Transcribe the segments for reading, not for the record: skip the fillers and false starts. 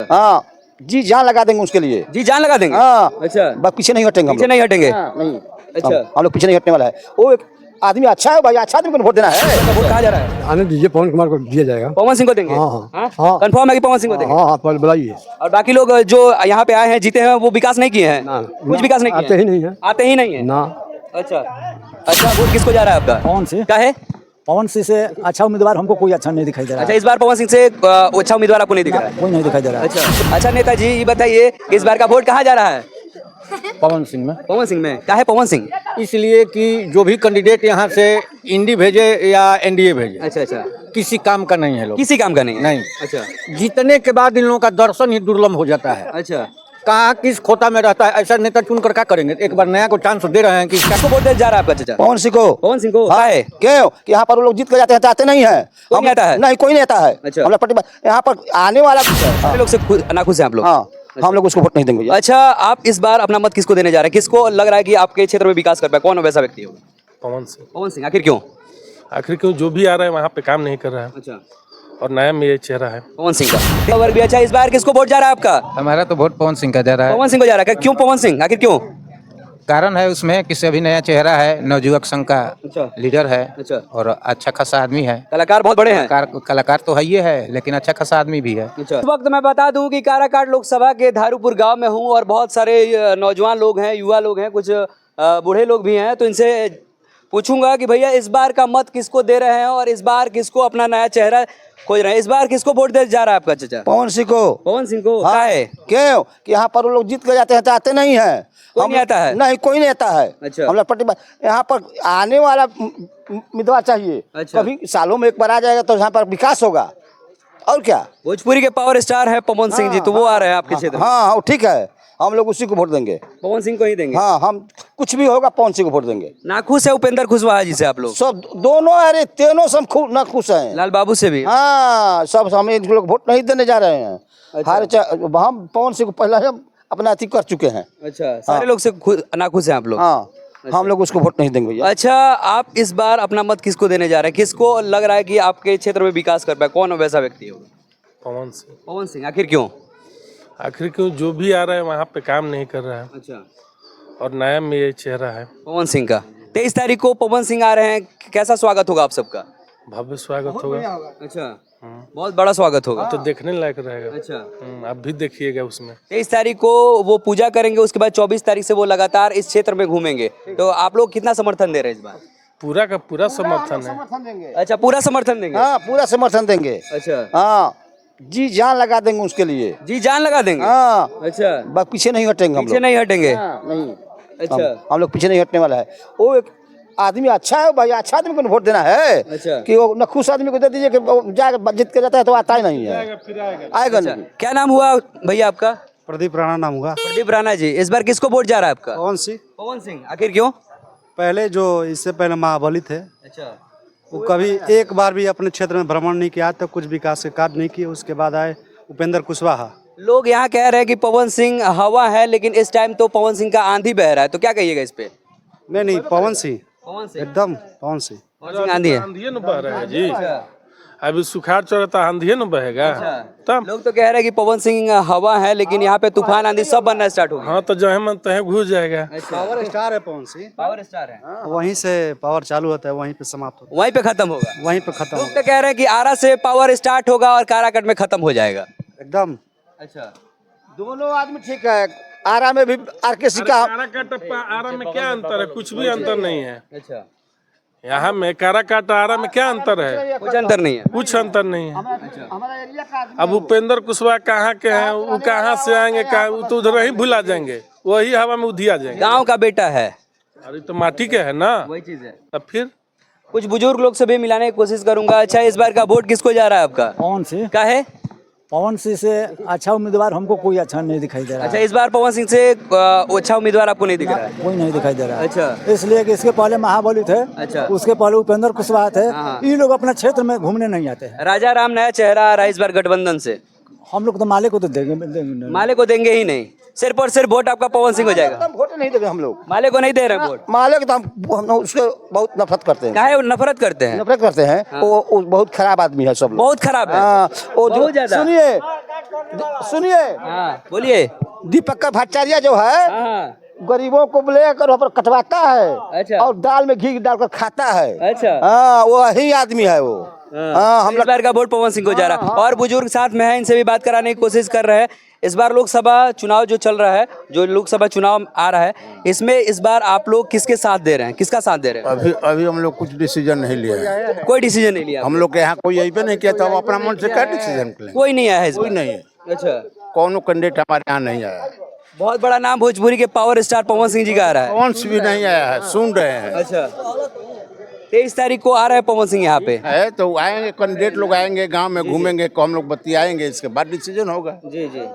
हाँ जी जान लगा देंगे उसके लिए, जी जान लगा देंगे। हाँ अच्छा, बस पीछे नहीं हटेंगे, पीछे नहीं हटेंगे। नहीं अच्छा, हम लोग पीछे नहीं हटने वाला है। वो एक आदमी अच्छा है भाई, अच्छा आदमी को वोट देना है। वोट कहाँ जा रहा है? आने दीजिए, पवन कुमार को दिया जाएगा। पवन सिंह को देंगे। हाँ, हाँ कंफर्म है कि पवन सिंह को देंगे। हाँ बुलाइए। और बाकी लोग जो यहाँ पे आए हैं जीते हैं वो विकास नहीं किए हैं, कुछ विकास नहीं किए आते ही नहीं है, आते ही नहीं है ना। अच्छा अच्छा, वोट किसको जा रहा है आपका? पवन सिंह। क्या है? पवन सिंह से अच्छा उम्मीदवार हमको कोई अच्छा नहीं दिखाई दे रहा अच्छा, इस बार पवन सिंह से अच्छा उम्मीदवार आपको नहीं दिख रहा है? कोई नहीं दिखाई दे रहा अच्छा अच्छा, नेताजी ये बताइए इस बार का वोट कहाँ जा रहा है? पवन सिंह में। पवन सिंह में। क्या है पवन सिंह? इसलिए कि जो भी कैंडिडेट यहाँ से इंडी भेजे या एनडीए भेजे, अच्छा अच्छा, किसी काम का नहीं है लोग, किसी काम का नहीं है? नहीं। अच्छा जीतने के बाद इन लोगों का दर्शन ही दुर्लभ हो जाता है। अच्छा, कहाँ किस खोता में रहता है, ऐसा नेता चुन कर क्या करेंगे? एक बार नया को चांस दे रहे हैं कि किसको वोट दे जा रहा है आपका चाचा? पवन सिंह को। पवन सिंह को। हाँ है क्यों कि यहाँ पर वो लोग जीत कर जाते हैं, आते नहीं है। कोई नहीं आता है? नहीं कोई नहीं आता है। अच्छा। हम लोग यहाँ पर आने वाला सारे लोग से नाखुश हैं आप लोग? हाँ हम लोग उसको वोट नहीं देंगे। अच्छा, आप इस बार अपना मत किसको देने जा रहे हैं? किसको लग रहा है कि आपके क्षेत्र में विकास कर पाए? कौन वैसा व्यक्ति होगा? पवन सिंह। पवन सिंह। आखिर क्यों? आखिर क्यों, जो भी आ रहा है वहाँ पे काम नहीं कर रहा है अच्छा, और नया में ये चेहरा है पवन सिंह का वर्ग भी। अच्छा, इस बार किसको वोट जा रहा है आपका? हमारा तो वोट पवन सिंह का जा रहा है। पवन सिंह को जा रहा है। क्यों पवन सिंह? आखिर क्यों? कारण है उसमें कि अभी नया चेहरा है, नवयुवक संघ का अच्छा लीडर है अच्छा, और अच्छा खासा आदमी है। कलाकार बहुत बड़े हैं। कलाकार तो है ही है, लेकिन अच्छा खासा आदमी भी है। अच्छा, इस वक्त मैं बता दूं कि काराकाट लोकसभा के धारूपुर गांव में हूं और बहुत सारे नौजवान लोग हैं, युवा लोग हैं, कुछ बूढ़े लोग भी हैं। तो इनसे पूछूंगा कि भैया इस बार का मत किसको दे रहे हैं और इस बार किसको अपना नया चेहरा खोज रहे हैं? इस बार किसको वोट दे जा रहा है आपका चाचा? पवन सिंह को। पवन सिंह को। हाँ, क्या है? क्यों कि यहाँ पर वो लोग जीत कर जाते हैं, आते नहीं है। कोई नहीं आता है? नहीं कोई नहीं आता है। अच्छा। हम लोग यहाँ पर आने वाला उम्मीदवार चाहिए। अच्छा। कभी सालों में एक बार आ जाएगा तो यहाँ पर विकास होगा और क्या। भोजपुरी के पावर स्टार है पवन सिंह जी, तो वो आ रहे हैं आपके क्षेत्र में? हाँ हाँ ठीक है, हम लोग उसी को वोट देंगे। पवन सिंह को ही देंगे? हाँ हम कुछ भी होगा पवन सिंह को वोट देंगे। नाखुश है उपेंद्र कुशवाहा जी से आप लोग? सब दोनों, अरे तीनों सब ना खुश हैं। लाल बाबू से भी? हाँ सब हम इन लोग वोट नहीं देने जा रहे हैं। अच्छा। हम पवन सिंह को पहले हम अपना अति कर चुके हैं। अच्छा, सारे लोग से नाखुश हैं आप लोग? हाँ हम लोग उसको वोट नहीं देंगे। अच्छा, आप इस बार अपना मत किसको देने जा रहे हैं? किसको लग रहा है कि आपके क्षेत्र में विकास कर पाए? कौन वैसा व्यक्ति होगा? पवन सिंह। पवन सिंह। आखिर क्यों? आखिर क्यों, जो भी आ रहा है वहाँ पे काम नहीं कर रहा है अच्छा, और नया में ये चेहरा है। पवन सिंह का 23 तारीख को पवन सिंह आ रहे हैं, कैसा स्वागत होगा आप सबका? भव्य स्वागत होगा। अच्छा, बहुत बड़ा स्वागत होगा। तो देखने लायक रहेगा। अच्छा, आप भी देखिएगा उसमें। 23 तारीख को वो पूजा करेंगे, उसके बाद 24 तारीख से वो लगातार इस क्षेत्र में घूमेंगे। तो आप लोग कितना समर्थन दे रहे हैं इस बार? पूरा का पूरा समर्थन है। अच्छा, पूरा समर्थन देंगे? हाँ पूरा समर्थन देंगे। अच्छा, हाँ जी जान लगा देंगे उसके लिए। जी जान लगा देंगे? हाँ अच्छा, बस पीछे नहीं हटेंगे हम पीछे लोग। नहीं हटेंगे? नहीं अच्छा हम लोग पीछे नहीं हटने वाला है। वो एक आदमी अच्छा है भाई, अच्छा आदमी को वोट देना है। अच्छा, कि वो नखुश आदमी को दे दीजिए कि वो जाकर जीत के जाता है तो आता ही नहीं है, आएगा अच्छा, नहीं। क्या नाम हुआ भैया आपका? प्रदीप राणा नाम हुआ। प्रदीप राणा जी, इस बार किसको वोट जा रहा है आपका? पवन सिंह। पवन सिंह। आखिर क्यों? पहले जो इससे पहले महाबली थे, अच्छा, वो कभी एक बार भी अपने क्षेत्र में भ्रमण नहीं किया, तो कुछ विकास के कार्य नहीं किए। उसके बाद आए उपेंद्र कुशवाहा। लोग यहाँ कह रहे हैं कि पवन सिंह हवा है, लेकिन इस टाइम तो पवन सिंह का आंधी बह रहा है, तो क्या कहिएगा इस पे? नहीं पवन सिंह, पवन सिंह। एकदम पवन सिंह। पवन सिंह आंधी है? आंधिये न बह रहा है जी। अभी सुखाड़ चढ़ता आंधिये न बहेगा। तब लोग तो कह रहे हैं कि पवन सिंह हवा है, लेकिन यहाँ पे तूफान आंधी सब बनना स्टार्ट हो गया। हाँ तो जहाँ मन तहे घुस जाएगा। पावर स्टार है पवन सिंह, पावर स्टार है, वहीं से पावर चालू होता है, वहीं पे समाप्त होता वहीं पे खत्म होगा। है, वहीं पे खत्म लोग होता तो कह रहे हैं कि आरा से पावर स्टार्ट होगा और काराकट में खत्म हो जाएगा। है एकदम। अच्छा, दोनों आदमी ठीक है। आरा में भी आरकेसी का आरा में क्या अंतर है? कुछ भी अंतर नहीं है। अच्छा, यहाँ में काराकाट आरा में क्या अंतर है? कुछ अंतर नहीं है। कुछ अंतर नहीं है। अब उपेंद्र कुशवाहा कहाँ के हैं, वो कहाँ से आएंगे, वो तो उधर ही भुला जाएंगे, वही हवा में उधिया जाएंगे। गांव का बेटा है, अरे तो माटी के है ना, वही चीज है। अब फिर कुछ बुजुर्ग लोग से भी मिलाने की कोशिश करूंगा। अच्छा, इस बार का वोट किसको जा रहा है आपका? पवन सिंह। क्या है? पवन सिंह से अच्छा उम्मीदवार हमको कोई अच्छा नहीं दिखाई दे रहा अच्छा, इस बार पवन सिंह से अच्छा उम्मीदवार आपको नहीं दिख रहा है? कोई नहीं दिखाई दे रहा है। अच्छा, इसलिए कि इसके पहले महाबली थे, अच्छा, उसके पहले उपेंद्र कुशवाहा थे। हाँ। ये लोग अपने क्षेत्र में घूमने नहीं आते हैं। राजा राम नया चेहरा आ रहा है इस बार गठबंधन से। हम लोग तो माले को तो देंगे। माले को देंगे ही नहीं, सिर्फ और सिर्फ वोट आपका पवन सिंह हो जाएगा। वोट नहीं देंगे हम लोग। माले को नहीं दे रहे वोट? माले तो हम उसके बहुत नफरत करते हैं। काहे नफरत करते हैं? नफरत करते हैं। वो बहुत खराब आदमी है सब लोग। बहुत खराब है। हाँ, वो बहुत ज्यादा। सुनिए सुनिए, हाँ बोलिए। दीपक भट्टाचार्य जो है हाँ गरीबों को लेकर वहाँ पर कटवाता है अच्छा। और दाल में घी डालकर खाता है। अच्छा हाँ वही आदमी है वो। हाँ हम इस बार का वोट पवन सिंह को जा रहा है। और बुजुर्ग साथ में है, इनसे भी बात कराने की कोशिश कर रहे हैं। इस बार लोकसभा चुनाव जो चल रहा है, जो लोकसभा चुनाव आ रहा है, इसमें इस बार आप लोग किसके साथ दे रहे हैं, किसका साथ दे रहे हैं? अभी हम लोग कुछ डिसीजन नहीं लिया है। कोई डिसीजन नहीं लिया? हम लोग के यहाँ कोई यही पे नहीं किया तो हम अपना मन से क्या डिसीजन लें? कोई नहीं आया है इस कोई बार? नहीं है, अच्छा। कौन कैंडिडेट हमारे यहाँ नहीं आया है। बहुत बड़ा नाम भोजपुरी के पावर स्टार पवन सिंह जी का आ रहा है। कौन सी भी नहीं आया है, सुन रहे हैं। अच्छा 23 तारीख को आ रहा है पवन सिंह यहाँ पे। है तो आएंगे कैंडिडेट लोग आएंगे, गांव में घूमेंगे, को हम लोग बतियाएंगे, इसके बाद डिसीजन होगा। जी जी।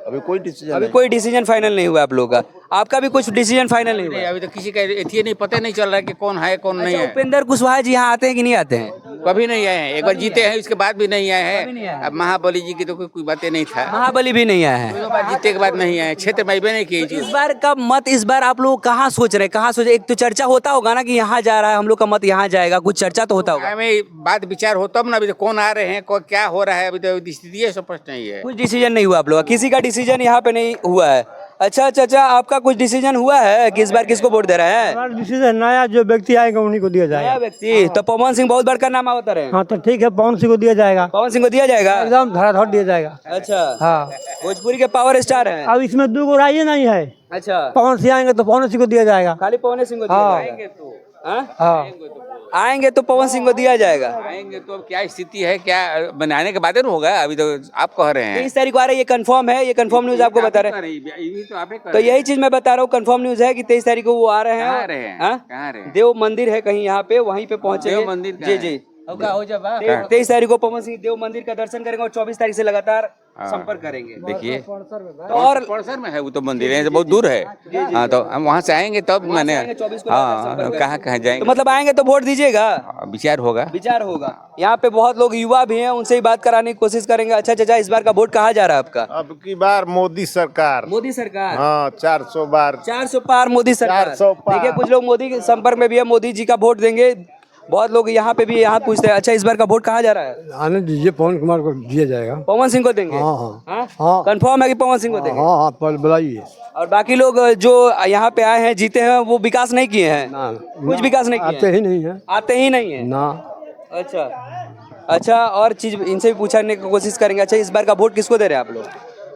अभी कोई डिसीजन अभी कोई डिसीजन फाइनल नहीं हुआ आप लोगों का? आपका भी कुछ डिसीजन फाइनल नहीं हुआ? अभी तो किसी का ये नहीं पता नहीं चल रहा है कि कौन है कौन नहीं अच्छा, है। उपेंद्र कुशवाहा जी यहाँ आते हैं कि नहीं आते हैं? कभी नहीं आए हैं, एक बार जीते हैं उसके बाद भी नहीं आए कभी नहीं आए हैं। हैं। अब महाबली जी की तो कोई बातें नहीं था, महाबली भी नहीं आए हैं। दो बार जीते के बाद नहीं आए, क्षेत्र में भी नहीं की इस बार का मत इस बार आप लोग कहाँ सोच रहे हैं, कहाँ सोच? एक तो चर्चा होता होगा ना कि यहाँ जा रहा है, हम लोग का मत यहाँ जाएगा, कुछ चर्चा तो होता होगा। में बात विचार हो तब ना। अभी तो कौन आ रहे हैं, क्या हो रहा है, अभी तो स्थिति स्पष्ट नहीं है। कुछ डिसीजन नहीं हुआ आप लोग का? किसी का डिसीजन यहाँ पे नहीं हुआ है? अच्छा चाचा, आपका कुछ डिसीजन हुआ है कि इस बार किसको वोट दे रहे हैं? डिसीजन नया जो व्यक्ति आएगा उन्हीं को दिया नया जाएगा। व्यक्ति तो पवन सिंह बहुत बड़का नाम होता रहे। हाँ तो ठीक है, पवन सिंह को दिया जाएगा, पवन सिंह को दिया जाएगा एकदम धड़ाधड़ दिया जाएगा। अच्छा हाँ भोजपुरी के पावर स्टार हैं। अब इसमें दो राय नहीं है, अच्छा पवन सिंह आएंगे तो पवन सिंह को दिया जाएगा। खाली पवन सिंह को दिया हाँ। जाएगा? हाँ? हाँ आएंगे तो पवन सिंह को दिया जाएगा। आएंगे तो अब क्या स्थिति है, क्या बनाने के बाद न होगा। अभी तो आप कह रहे हैं 23 तारीख को आ रहा है, ये कंफर्म है? ये कंफर्म न्यूज आपको बता रहे हैं? तो यही चीज मैं बता रहा हूँ, कंफर्म न्यूज है कि 23 तारीख को वो आ रहे कहाँ रहे हैं। हैं? हाँ? कहाँ रहे हैं? देव मंदिर है कहीं यहाँ पे, वहीं पे पहुंचे। देव मंदिर कहाँ जी है? जी। 23 तारीख को पवन सिंह देव मंदिर का दर्शन करेंगे और 24 तारीख से लगातार संपर्क करेंगे। देखिए तो और पड़सर में है वो तो मंदिर है, बहुत दूर है। हाँ तो हम वहाँ से आएंगे तब मैंने, आएंगे 24 को हाँ संपर्क कहाँ कहाँ तो जाएंगे, मतलब आएंगे तो वोट दीजिएगा, विचार होगा। विचार होगा। यहाँ पे बहुत लोग युवा भी हैं, उनसे ही बात कराने की कोशिश करेंगे। अच्छा चाचा, इस बार का वोट कहाँ जा रहा है आपका? अब की बार मोदी सरकार। मोदी सरकार। हाँ 400 बार 400 पार मोदी सरकार। 400 पार। देखिए कुछ लोग मोदी के संपर्क में भी है, मोदी जी का वोट देंगे। बहुत लोग यहाँ पे भी यहाँ पूछते हैं। अच्छा इस बार का वोट कहाँ जा रहा है? आने दीजिए, पवन कुमार को दिया जाएगा। पवन सिंह को देंगे? हाँ हाँ हाँ? हाँ। कंफर्म है कि पवन सिंह को देंगे? हाँ हाँ बुलाइए। और बाकी लोग जो यहाँ पे आए हैं, जीते हैं, वो विकास नहीं किए हैं? कुछ विकास नहीं किए आते हैं? ही नहीं है आते ही नहीं है ना। अच्छा अच्छा, और चीज इनसे भी पूछने की कोशिश करेंगे। अच्छा इस बार का वोट किसको दे रहे हैं आप लोग?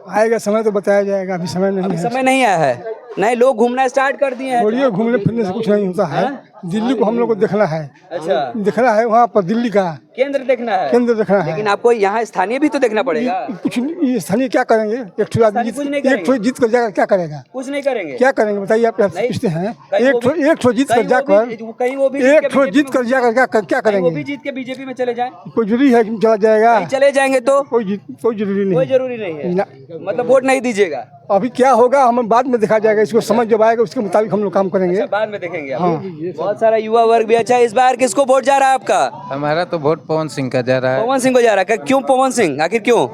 आएगा समय तो बताया जाएगा, अभी समय नहीं अभी समय नहीं आया है। नहीं, लोग घूमना स्टार्ट कर दिए हैं। बोलिए, घूमने फिरने से कुछ नहीं होता है। दिल्ली को हम लोग को देखना है। अच्छा देखना है वहाँ पर दिल्ली का केंद्र देखना है। केंद्र देखना है। लेकिन आपको यहाँ स्थानीय भी तो देखना पड़ेगा। कुछ नहीं, ये स्थानीय क्या करेंगे? एक ठो आदमी कुछ नहीं एक ठो जीत कर जाकर क्या करेगा? कुछ नहीं करेंगे। क्या करेंगे बताइए, आप नहीं। पूछते हैं। कहीं वो भी- एक ठो जीत कर जाकर कहीं वो भी एक ठो जीत कर जाकर क्या कहीं वो भी करेंगे? जीत के बीजेपी में चले जाएं। कोई जरूरी है कि चला जाएगा? कहीं चले जाएंगे तो कोई जरूरी कोई नहीं। जरूरी नहीं है। ना। मतलब वोट नहीं दीजिएगा? अभी क्या होगा हम बाद में देखा जाएगा, इसको समझ जब आएगा उसके मुताबिक हम लोग काम करेंगे। अच्छा, बाद में देखेंगे आप। बहुत सारा युवा वर्ग भी। अच्छा इस बार किसको वोट जा रहा है आपका? हमारा तो वोट पवन सिंह का जा रहा है। पवन सिंह को जा रहा है। क्यों पवन सिंह, आखिर क्यों?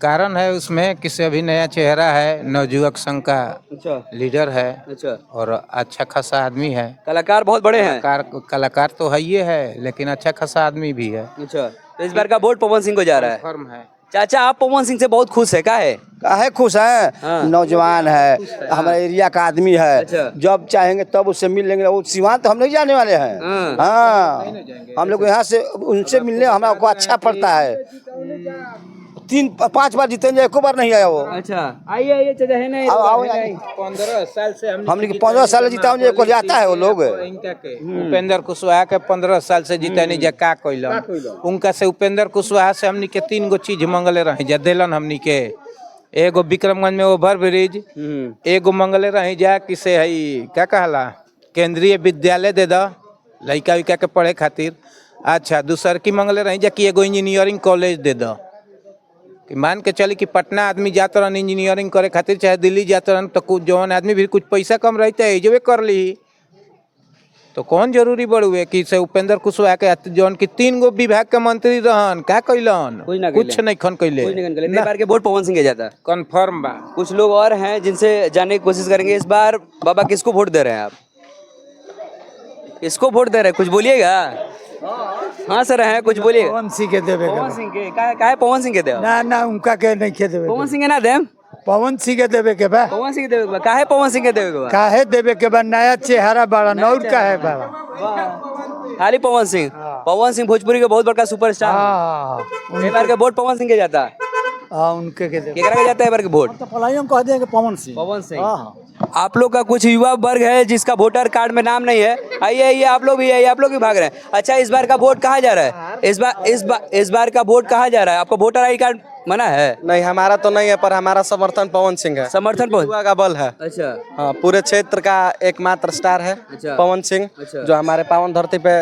कारण है उसमें किसी अभी नया चेहरा है, नवयुवक संघ का अच्छा लीडर है अच्छा, और अच्छा खासा आदमी है। कलाकार बहुत बड़े हैं। कलाकार तो है ही है, लेकिन अच्छा खासा आदमी भी है। अच्छा तो इस बार का वोट पवन सिंह को जा रहा है। फर्म है। चाचा आप पवन सिंह से बहुत खुश है, का है? काहे खुश है? हाँ। नौजवान है, हमारे एरिया का आदमी है। अच्छा। जब चाहेंगे तब उससे मिल लेंगे। वो सिवान तो हम नहीं जाने वाले हैं। हाँ। हाँ हम लोग यहाँ से उनसे मिलने हमारा को अच्छा पड़ता है। 3-5 बार जीतेंगे, एको बार नहीं आया वो। अच्छा आइए आइए चाचा, है नहीं? आओ, है नहीं? 15 साल से हमने 15 साल जीता हूँ, को जाता है वो लोग। उपेंद्र कुशवाहा के 15 साल से जीता नहीं जा का कोइलन। उनका से उपेंद्र कुशवाहा से हमनी के 3 गो चीज मंगले रहे जा, दिलन हमनी के। एगो विक्रमगंज में ओवर ब्रिज, एगो मंगले रहे जा कि से हई क्या कहला केंद्रीय विद्यालय दे द लड़का विका के पढ़े खातिर। अच्छा दूसर की मंगले रही जा कि एगो इंजीनियरिंग कॉलेज दे द। कि मान के चली कि पटना आदमी जात रहन इंजीनियरिंग करे खातिर, चाहे दिल्ली जात रहन, तो कुछ जौन आदमी भी कुछ पैसा कम रहता है जो कर ली, तो कौन जरूरी बड़ुए कि से उपेंद्र कुशवाहा के जौन की 3 गो विभाग के मंत्री रहन का कैलन? कुछ नहीं खन कैले। इस बार के वोट पवन सिंह के जाता। कन्फर्म बा। कुछ लोग और हैं जिनसे जानने की कोशिश करेंगे। इस बार बाबा किसको वोट दे रहे हैं आप? किसको वोट दे रहे हैं, कुछ बोलिएगा। हंस रहे हैं, कुछ बोलिए। पवन सिंह के देवे पवन सिंह के काहे पवन सिंह के देव? ना ना उनका के नहीं के देवे पवन सिंह के ना देम, पवन सिंह के देवे के बा पवन सिंह के देवे के बा। काहे पवन सिंह के देवे के बा? काहे देवे के बा नया चेहरा बड़ा नौर का है बड़ा खाली पवन सिंह। पवन सिंह भोजपुरी के बहुत बड़का सुपरस्टार। हाँ एक बार के वोट पवन सिंह के जाता है। हाँ उनके के देवे केकरा के जाता है एक बार के वोट? पलाइयों कह देंगे पवन सिंह पवन सिंह। आप लोग का कुछ युवा वर्ग है जिसका वोटर कार्ड में नाम नहीं है, आइए आइए आप लोग भी आइए, आप लोग भी भाग रहे हैं। अच्छा इस बार का वोट कहाँ जा रहा है? इस बार का वोट कहाँ जा रहा है? आपका वोटर आई कार्ड मना है? नहीं हमारा तो नहीं है, पर हमारा समर्थन पवन सिंह है। समर्थन पवन युवा का बल है। अच्छा हाँ, पूरे क्षेत्र का एकमात्र स्टार है अच्छा। पवन सिंह, अच्छा। जो हमारे पावन धरती पे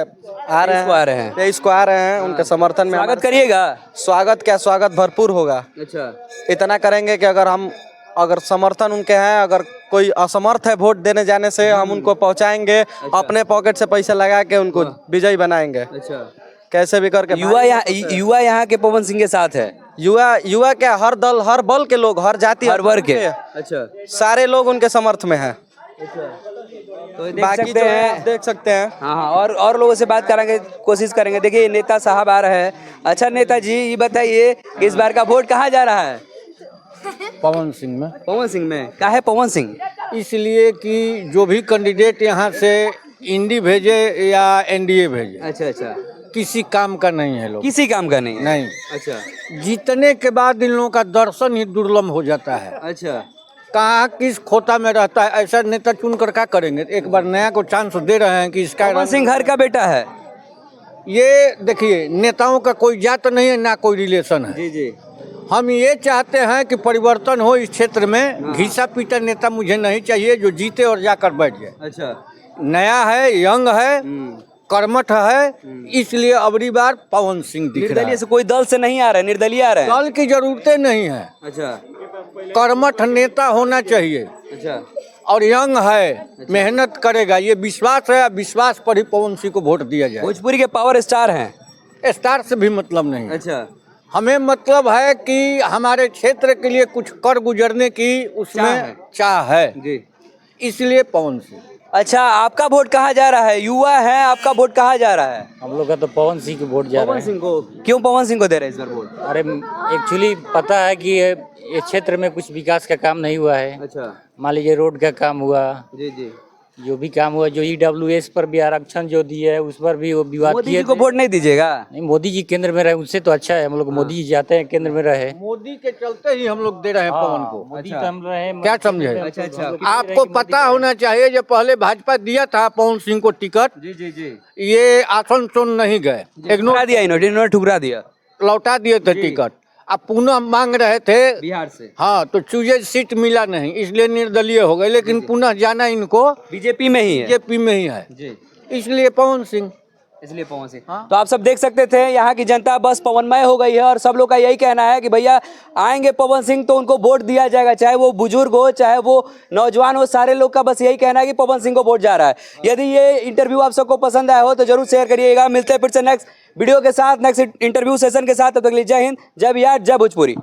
आ रहे हैं 23 को आ रहे हैं। उनके समर्थन में स्वागत करिएगा। स्वागत क्या, स्वागत भरपूर होगा। अच्छा इतना करेंगे कि अगर समर्थन उनके हैं, अगर कोई असमर्थ है वोट देने जाने से, हम उनको पहुंचाएंगे। अपने पॉकेट से पैसा लगा के उनको विजयी बनाएंगे। अच्छा कैसे भी करके। युवा यहाँ के पवन सिंह के साथ है। युवा क्या, हर दल हर बल के लोग, हर जाति हर वर्ग के। अच्छा सारे लोग उनके समर्थ में हैं। तो बाकी जो है आप देख सकते हैं। हाँ हाँ और लोगों से बात करेंगे, कोशिश करेंगे। देखिए नेता साहब आ रहे हैं। अच्छा नेताजी ये बताइए इस बार का वोट कहाँ जा रहा है? पवन सिंह में। पवन सिंह में। काहे पवन सिंह? इसलिए कि जो भी कैंडिडेट यहाँ से इंडी भेजे या एनडीए भेजे, अच्छा अच्छा किसी काम का नहीं है लोग, किसी काम का नहीं है। नहीं। अच्छा जीतने के बाद इन लोगों का दर्शन ही दुर्लभ हो जाता है। अच्छा कहाँ किस खोता में रहता है, ऐसा नेता चुन कर क्या करेंगे? एक बार नया को चांस दे रहे हैं कि इसका पवन सिंह घर का बेटा है। ये देखिए नेताओं का कोई जात नहीं है ना कोई रिलेशन है। जी जी हम ये चाहते हैं कि परिवर्तन हो इस क्षेत्र में। घिसा पीटा नेता मुझे नहीं चाहिए जो जीते और जाकर बैठ जाए। अच्छा नया है, यंग है, कर्मठ है, इसलिए अबरी बार पवन सिंह दिख रहा निर्दलीय है। से कोई दल से नहीं आ रहा है, निर्दलीय आ रहा है। दल की जरूरतें नहीं है, अच्छा कर्मठ नेता होना चाहिए अच्छा और यंग है, मेहनत करेगा, ये विश्वास है। विश्वास पर ही पवन सिंह को वोट दिया जाए। भोजपुरी के पावर स्टार हैं। स्टार से भी मतलब नहीं है। अच्छा हमें मतलब है कि हमारे क्षेत्र के लिए कुछ कर गुजरने की उसमें चाह है, जी इसलिए पवन सिंह। अच्छा आपका वोट कहाँ जा रहा है? युवा है, आपका वोट कहाँ जा रहा है? हम लोग का तो पवन सिंह को वोट जा रहा पवन सिंह को। क्यों पवन सिंह को दे रहे हैं इस बार वोट? है। अरे एक्चुअली पता है कि ये क्षेत्र में कुछ विकास का काम नहीं हुआ है। अच्छा मान लीजिए रोड का काम हुआ, जी जी जो भी काम हुआ, जो EWS पर भी आरक्षण जो दिया है उस पर भी वो विवाद मोदी किए जी को थे। वोट नहीं दीजिएगा? नहीं, मोदी जी केंद्र में रहे उनसे तो अच्छा है। हम लोग मोदी जी चाहते हैं केंद्र में रहे। मोदी के चलते ही हम लोग दे रहे हैं पवन को। मोदी तो हम रहे। क्या समझे? अच्छा अच्छा आपको पता होना चाहिए जो पहले भाजपा दिया था पवन सिंह को टिकट, जी जी जी ये आसनसोल नहीं गए, ठुकरा दिया इन्होंने ठुकरा दिया लौटा दिए थे टिकट। अब पुनः मांग रहे थे बिहार से। हाँ, तो चूजे सीट मिला नहीं, इसलिए निर्दलीय हो गए। लेकिन पुनः जाना इनको बीजेपी में ही है। बीजेपी में ही है, जी इसलिए पवन सिंह। इसलिए पवन सिंह। तो आप सब देख सकते थे यहाँ की जनता बस पवनमय हो गई है और सब लोग का यही कहना है कि भैया आएंगे पवन सिंह तो उनको वोट दिया जाएगा, चाहे वो बुजुर्ग हो चाहे वो नौजवान हो, सारे लोग का बस यही कहना है कि पवन सिंह को वोट जा रहा है। यदि ये इंटरव्यू आप सबको पसंद आया हो तो जरूर शेयर करिएगा। मिलते हैं फिर से नेक्स्ट वीडियो के साथ, नेक्स्ट इंटरव्यू सेशन के साथ। तब तक के लिए जय हिंद, जय बिहार, जय भोजपुरी।